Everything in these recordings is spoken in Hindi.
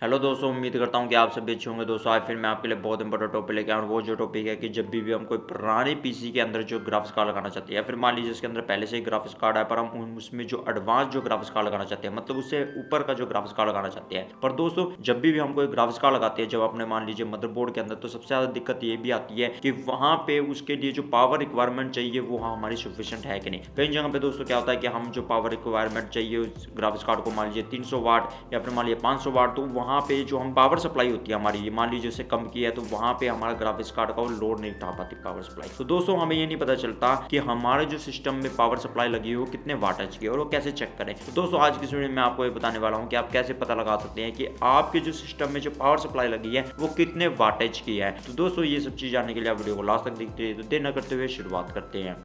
हेलो दोस्तों, उम्मीद करता हूँ कि आप सभी अच्छे होंगे। दोस्तों आज फिर मैं आपके लिए बहुत इंपॉर्टेंट टॉपिक लेके आया हूँ। वो जो टॉपिक है कि जब भी हम कोई पुराने पीसी के अंदर जो ग्राफिक्स कार्ड लगाना चाहते हैं या फिर मान लीजिए इसके अंदर पहले से ही ग्राफिक्स कार्ड है पर हम उसमें जो एडवांस जो ग्राफिक्स कार्ड लगाना चाहते हैं, मतलब उससे ऊपर का जो ग्राफिक्स कार्ड लगाना चाहते हैं। पर दोस्तों जब भी हम कोई ग्राफिक्स कार्ड लगाते हैं, जब अपने मान लीजिए मदरबोर्ड के अंदर, तो सबसे ज़्यादा दिक्कत ये भी आती है कि वहाँ पे उसके लिए जो पावर रिक्वायरमेंट चाहिए वो हमारी सफिशिएंट है कि नहीं। कई जगह पे दोस्तों क्या होता है कि हम जो पावर रिक्वायरमेंट चाहिए उस ग्राफिक्स कार्ड को मान लीजिए 300 वाट या फिर मान लीजिए 500 वाट, तो वहाँ पे जो हम पावर सप्लाई होती है हमारी, मान लीजिए उससे कम की है, तो वहाँ पे हमारा ग्राफिक्स कार्ड का वो लोड नहीं उठा पाती पावर सप्लाई। तो दोस्तों हमें ये नहीं पता चलता कि हमारे जो सिस्टम में पावर सप्लाई लगी हो कितने वाटेज की है और वो कैसे चेक करें। तो दोस्तों आज की वीडियो में मैं आपको ये बताने वाला हूँ कि आप कैसे पता लगा सकते हैं कि आपके जो सिस्टम में जो पावर सप्लाई लगी है वो कितने वाटेज की है। तो दोस्तों ये सब चीज जानने के लिए आप वीडियो को लास्ट तक देखते रहिए। तो देर न करते हुए शुरुआत करते हैं।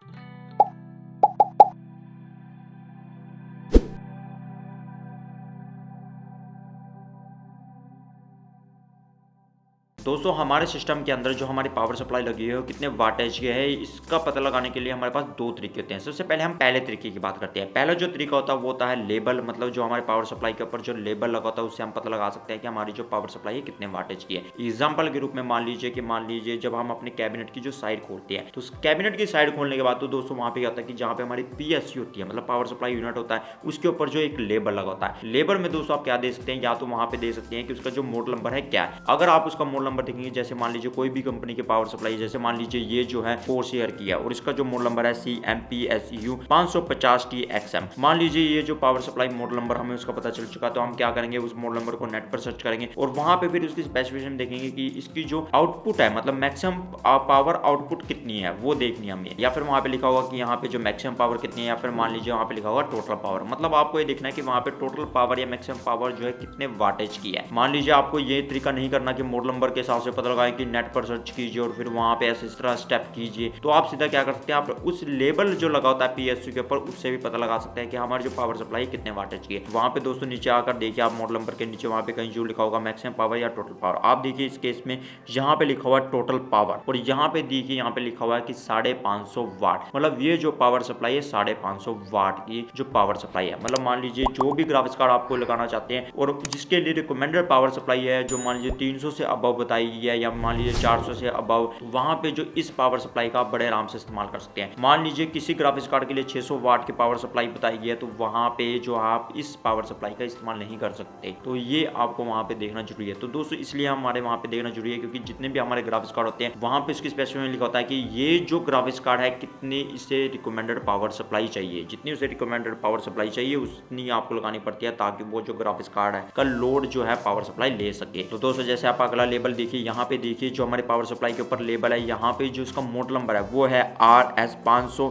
दोस्तों हमारे सिस्टम के अंदर जो हमारी पावर सप्लाई लगी है वो कितने वाटेज की है, इसका पता लगाने के लिए हमारे पास दो तरीके होते हैं। सबसे पहले हम पहले तरीके की बात करते हैं। पहला जो तरीका होता है वो होता है लेबल, मतलब जो हमारे पावर सप्लाई के ऊपर जो लेबल लगा होता है उससे हम पता लगा सकते हैं कि हमारी जो पावर सप्लाई है कितने वाटेज की है। एग्जाम्पल के रूप में मान लीजिए जब हम अपने कैबिनेट की जो साइड खोलते हैं, तो उस कैबिनेट की साइड खोलने के बाद तो दोस्तों वहाँ पे क्या होता है कि जहाँ पे हमारी PSU होती है, मतलब पावर सप्लाई यूनिट होता है, उसके ऊपर जो एक लेबल लगा होता है। लेबल में दोस्तों आप क्या दे सकते हैं, या तो वहाँ पे दे सकते हैं कि उसका जो मॉडल नंबर है क्या है। अगर आप उसका मॉडल नंबर देखेंगे, जैसे मान लीजिए कोई भी कंपनी की पावर सप्लाई, जैसे मान लीजिए ये जो है 4 शेयर की है और इसका जो मॉडल नंबर है CMPSU 550TXM। मान लीजिए ये जो पावर सप्लाई मॉडल नंबर हमें उसका पता चल चुका, तो हम क्या करेंगे, उस मॉडल नंबर को नेट पर सर्च करेंगे और वहां पे फिर उसकी स्पेसिफिकेशन देखेंगे कि इसकी जो आउटपुट है, मतलब मैक्सिमम पावर आउटपुट कितनी है वो देखनी है हमें। या फिर वहां पे लिखा होगा कि यहाँ पे जो मैक्सिमम पावर कितनी है, या फिर मान लीजिए वहां पे लिखा होगा टोटल पावर, मतलब आपको ये देखना है कि वहां पे टोटल पावर या मैक्सिमम पावर जो है कितने वाटेज की है। मान लीजिए आपको ये तरीका नहीं करना कि मॉडल नंबर के हिसाब से पता लगाएं कि नेट पर सर्च कीजिए और फिर वहां पे ऐसे इस तरह स्टेप कीजिए, तो आप सीधा क्या कर सकते हैं, आप उस लेबल जो लगा होता है PSU के ऊपर उससे भी पता लगा सकते हैं कि हमारी जो पावर सप्लाई कितने वाटेज की है। वहां पे दोस्तों नीचे आकर देखिए, आप मॉडल नंबर के नीचे वहां पे कहीं जो लिखा होगा मैक्सिमम पावर या टोटल पावर, आप देखिए इस केस में यहाँ पे लिखा हुआ है टोटल पावर और यहाँ पे देखिए यहाँ पे लिखा हुआ है कि 550 वाट, मतलब ये जो पावर सप्लाई है 550 वाट की जो पावर सप्लाई है। मतलब मान लीजिए जो भी ग्राफिक्स कार्ड आपको लगाना चाहते हैं और जिसके लिए रिकमेंडेड पावर सप्लाई है जो मान लीजिए 300 से अबव बताई गई है या मान लीजिए 400 से अबव, वहां पे जो इस पावर सप्लाई का आप बड़े आराम से इस्तेमाल कर सकते हैं। मान लीजिए किसी ग्राफिक्स कार्ड के लिए 600 वाट की पावर सप्लाई बताई गई है, तो वहां पे जो आप इस पावर सप्लाई का इस्तेमाल नहीं कर सकते, तो ये आपको वहां पे देखना जरूरी है। तो दोस्तों इसलिए हमारे वहां पे देखना जरूरी है, क्योंकि जितने भी हमारे ग्राफिक्स कार्ड होते हैं वहां पे इसकी स्पेसिफिकेशन लिखा होता है कि ये जो ग्राफिक्स कार्ड है कितनी इसे रिकमेंडेड पावर सप्लाई चाहिए, जितनी उसे रिकमेंडेड पावर सप्लाई चाहिए उतनी आपको लगानी पड़ती है, ताकि वो जो ग्राफिक्स कार्ड है का लोड जो है पावर सप्लाई ले सके। तो दोस्तों जैसे आप अगला लेबल देखिए, यहाँ पे देखिए जो हमारे पावर सप्लाई के ऊपर लेबल है, यहाँ पे जो इसका मॉडल नंबर है वो है RS500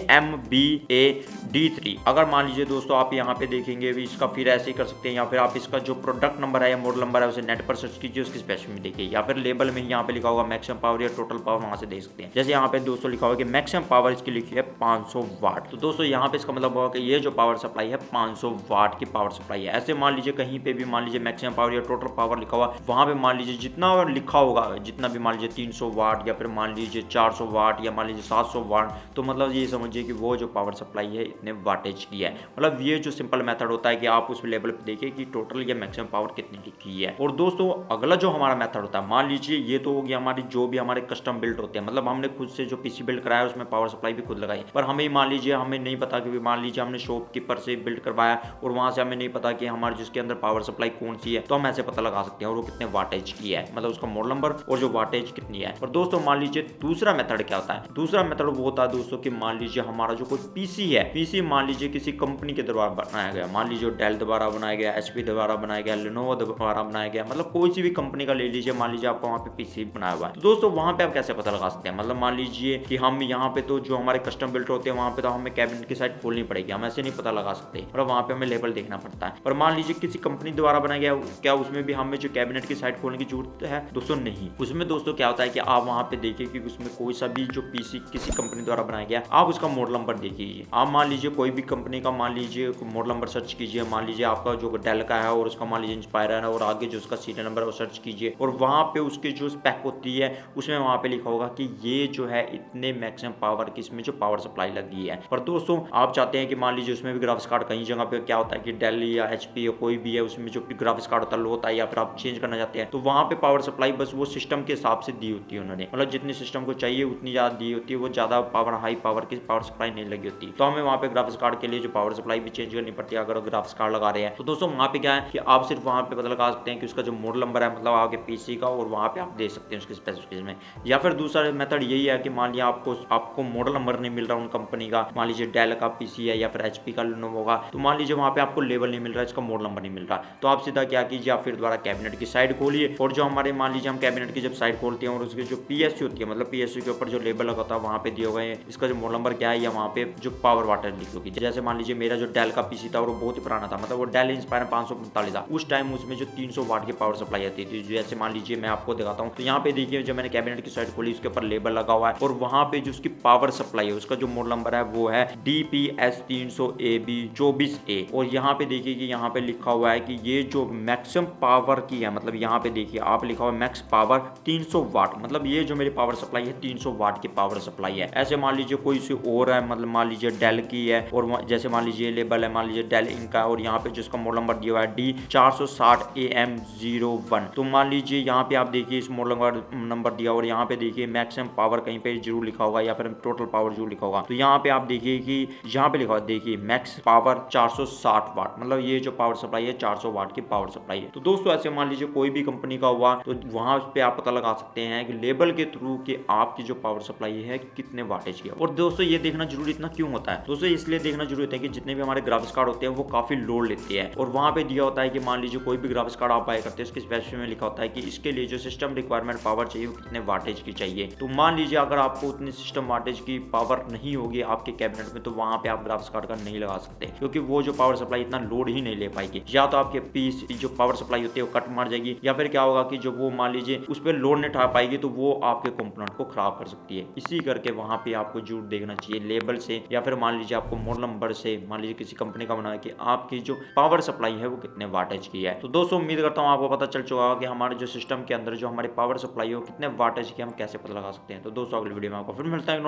AMBA-D3। अगर मान लीजिए दोस्तों आप यहाँ पे देखेंगे भी इसका, फिर ऐसे ही कर सकते हैं, या फिर आप इसका जो प्रोडक्ट नंबर है या मॉडल नंबर है उसे नेट पर सर्च कीजिए, उसकी स्पेसिफिकेशन देखिए, या फिर लेबल में यहाँ पे लिखा होगा मैक्सिमम पावर या टोटल पावर, वहां से देख सकते हैं। जैसे यहाँ पे दोस्तों लिखा होगा कि मैक्सिमम पावर इसकी लिखी है 500 वाट, तो दोस्तों यहाँ पे इसका मतलब होगा कि ये जो पावर सप्लाई है 500 वाट की पावर सप्लाई है। ऐसे मान लीजिए कहीं पे भी मान लीजिए मैक्सिमम पावर या टोटल पावर लिखा हुआ, वहां पे मान लीजिए जितना लिखा होगा, जितना भी मान लीजिए 300 वाट या फिर मान लीजिए 400 वाट या मान लीजिए 700 वाट, तो मतलब ये समझिए कि वो जो पावर सप्लाई है इतने वाटेज की है। मतलब ये जो सिंपल मेथड होता है कि आप उस लेवल पे देखिए कि टोटल या मैक्सिमम पावर कितनी लिखी है। और दोस्तों अगला जो हमारा मेथड होता है, मान लीजिए ये तो हो गया हमारी जो भी हमारे कस्टम बिल्ड होते हैं, मतलब हमने खुद से जो पीसी बिल्ड कराया उसमें पावर सप्लाई भी खुद लगाई, पर हमें मान लीजिए हमें नहीं पता कि मान लीजिए हमने शॉपकीपर से बिल्ड करवाया और वहां से हमें नहीं पता कि हमारे जिसके अंदर पावर सप्लाई कौन सी है, तो हम ऐसे पता लगा सकते हैं और वो कितने वाटेज की है, मतलब उसका मॉडल नंबर और जो वाटेज कितनी है। और दोस्तों मान लीजिए दूसरा मेथड क्या होता है, दूसरा मेथड वो होता है दोस्तों कि मान लीजिए हमारा जो कोई पीसी है, पीसी मान लीजिए किसी कंपनी के द्वारा बनाया गया, मान लीजिए डेल द्वारा बनाया गया, HP द्वारा बनाया गया, लेनोवो द्वारा बनाया गया, मतलब कोई सी भी कंपनी का ले लीजिए, मान लीजिए आपको वहाँ पे पीसी बनाया हुआ है। तो दोस्तों वहाँ पे आप कैसे पता लगा सकते हैं, मतलब मान लीजिए कि हम यहाँ पे तो जो हमारे कस्टम बिल्ड होते हैं वहाँ पे तो हमें कैबिनेट की साइड खोलनी पड़ेगी, हम ऐसे नहीं पता लगा सकते, मतलब वहाँ पे हमें लेबल देखना पड़ता है। पर मान लीजिए किसी कंपनी द्वारा बनाया गया, क्या उसमें भी हमें जो कैबिनेट की साइड खोलने की जरूरत तो है दोस्तों नहीं। उसमें दोस्तों क्या होता है कि आप वहाँ पे देखिए कि उसमें कोई सा भी जो पीसी किसी कंपनी द्वारा बनाया गया, आप उसका मॉडल नंबर देखिए। आप मान लीजिए कोई भी कंपनी का मान लीजिए मॉडल नंबर सर्च कीजिए, मान लीजिए आपका जो डेल का है और उसका मान लीजिए इंस्पायर है और आगे जो उसका सीरियल नंबर है वो सर्च कीजिए और वहाँ पे उसके जो स्पेक होती है उसमें वहाँ पे लिखा होगा कि ये जो है इतने मैक्सिमम पावर की इसमें जो पावर सप्लाई लगी है। पर दोस्तों आप चाहते हैं कि मान लीजिए उसमें भी ग्राफिक्स कार्ड कई जगह पे क्या होता है कि डेल या एचपी या कोई भी है उसमें जो ग्राफिक्स कार्ड होता है लो होता है या फिर आप चेंज करना चाहते हैं तो वहाँ पे पावर सप्लाई बस वो सिस्टम के हिसाब से दी होती है उन्होंने, मतलब जितनी सिस्टम को चाहिए उतनी ज़्यादा दी होती है, वो ज़्यादा पावर हाई पावर की पावर सप्लाई नहीं लगी होती। तो हमें वहाँ पे ग्राफिक्स कार्ड के लिए जो पावर सप्लाई भी चेंज करनी पड़ती है अगर ग्राफिक्स कार्ड लगा रहे हैं। तो दोस्तों वहाँ पे क्या है कि आप सिर्फ वहाँ पे पता लगा सकते हैं कि उसका जो मॉडल नंबर है मतलब आपके पीसी का और वहाँ पे आप दे सकते हैं उसके स्पेसिफिकेशन में। या फिर दूसरा मेथड यही है कि मान लिया आपको मॉडल नंबर नहीं मिल रहा उन कंपनी का, मान लीजिए डेल का पीसी है या फिर एचपी का लेनोवो का, तो मान लीजिए वहाँ पे आपको लेबल नहीं मिल रहा है, इसका मॉडल नंबर नहीं मिल रहा, तो आप सीधा क्या कीजिए आप फिर दोबारा कैबिनेट की साइड खोलिए और जो हमारे मान लीजिए हम कैबिनेट की जब साइड खोलते हैं और उसकी जो पीएससी होती है मतलब पीएससी के ऊपर जो लेबल लगा होता है वहाँ पे दिए हुए हैं इसका जो मॉडल नंबर क्या है या वहाँ पे जो पावर वाटर लिखी होगी। जैसे मान लीजिए मेरा जो डेल का पीसी था और वो बहुत ही पुराना था, मतलब वो डेल इंस्पायर 545 था, उस टाइम उसमें जो 300 वाट की पावर सप्लाई आती थी। जैसे मान लीजिए मैं आपको दिखाता हूँ तो यहाँ पे देखिए जब मैंने कैबिनेट की साइड खोली उसके ऊपर लेबल लगा हुआ है और वहाँ पे जो उसकी पावर सप्लाई है उसका जो मॉडल नंबर है वो है DPS 300AB 24A और यहाँ पे देखिए कि यहाँ पे लिखा हुआ है कि ये जो मैक्सिमम पावर की है, मतलब यहाँ पे देखिए आप लिखा हुआ है मैक्स पावर 300 वाट, मतलब ये जो मेरी पावर सप्लाई है 300 वाट की पावर सप्लाई है। ऐसे मान लीजिए कोई सी और है, मतलब मान लीजिए डेल की है और जैसे मान लीजिए लेबल है मान लीजिए डेल इनका और यहाँ पे जिसका मॉडल नंबर दिया हुआ है D460AM01, तो मान लीजिए यहाँ पे आप देखिए इस मॉडल नंबर दिया और यहाँ पे देखिए मैक्सिमम पावर कहीं पे जरूर लिखा होगा या फिर टोटल पावर जरूर लिखा होगा। तो यहाँ पे आप देखिए कि यहाँ पे लिखा हुआ देखिए मैक्स पावर 460 वाट, मतलब ये जो पावर सप्लाई है 400 वाट की पावर सप्लाई है। तो दोस्तों ऐसे मान लीजिए कोई भी कंपनी का हुआ तो वहां पे आप पता लगा सकते हैं कि लेबल के थ्रू कि आपकी जो पावर सप्लाई है कितने वाटेज की है। और दोस्तों ये देखना जरूरी इतना क्यों होता है, दोस्तों इसलिए देखना जरूरी होता है कि जितने भी हमारे ग्राफिक्स कार्ड होते हैं वो काफी लोड लेते हैं और वहां पे दिया होता है कि मान लीजिए कोई भी ग्राफिक्स कार्ड आप बाय करते हैं इसके स्पेसिफिकेशन में लिखा होता है कि इसके लिए जो सिस्टम रिक्वायरमेंट पावर चाहिए वो कितने वाटेज की चाहिए। तो मान लीजिए अगर आपको उतनी सिस्टम वाटेज की पावर नहीं होगी आपके कैबिनेट में तो वहां पे आप ग्राफिक्स कार्ड का नहीं लगा सकते क्योंकि वो जो पावर सप्लाई इतना लोड ही नहीं ले पाएगी। या तो आपके पीसी जो पावर सप्लाई होती है वो कट मार जाएगी या फिर क्या होगा कि जो वो मान लीजिए उस पर लोड नहीं उठा पाएगी तो वो आपके कंपोनेंट को खराब कर सकती है। इसी करके वहां पे आपको जरूर देखना चाहिए लेबल से या फिर मान लीजिए आपको मॉडल नंबर से मान लीजिए किसी कंपनी का बना कि आपकी जो पावर सप्लाई है वो कितने वाटेज की है। तो दोस्तों उम्मीद करता हूँ आपको पता चल चुका होगा कि हमारे जो सिस्टम के अंदर जो हमारी पावर सप्लाई है वो कितने वाटेज की हम कैसे पता लगा सकते हैं। तो दोस्तों अगली वीडियो में आपको फिर मिलता है,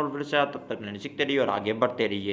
तब तक सीखते रहिए और आगे बढ़ते रहिए।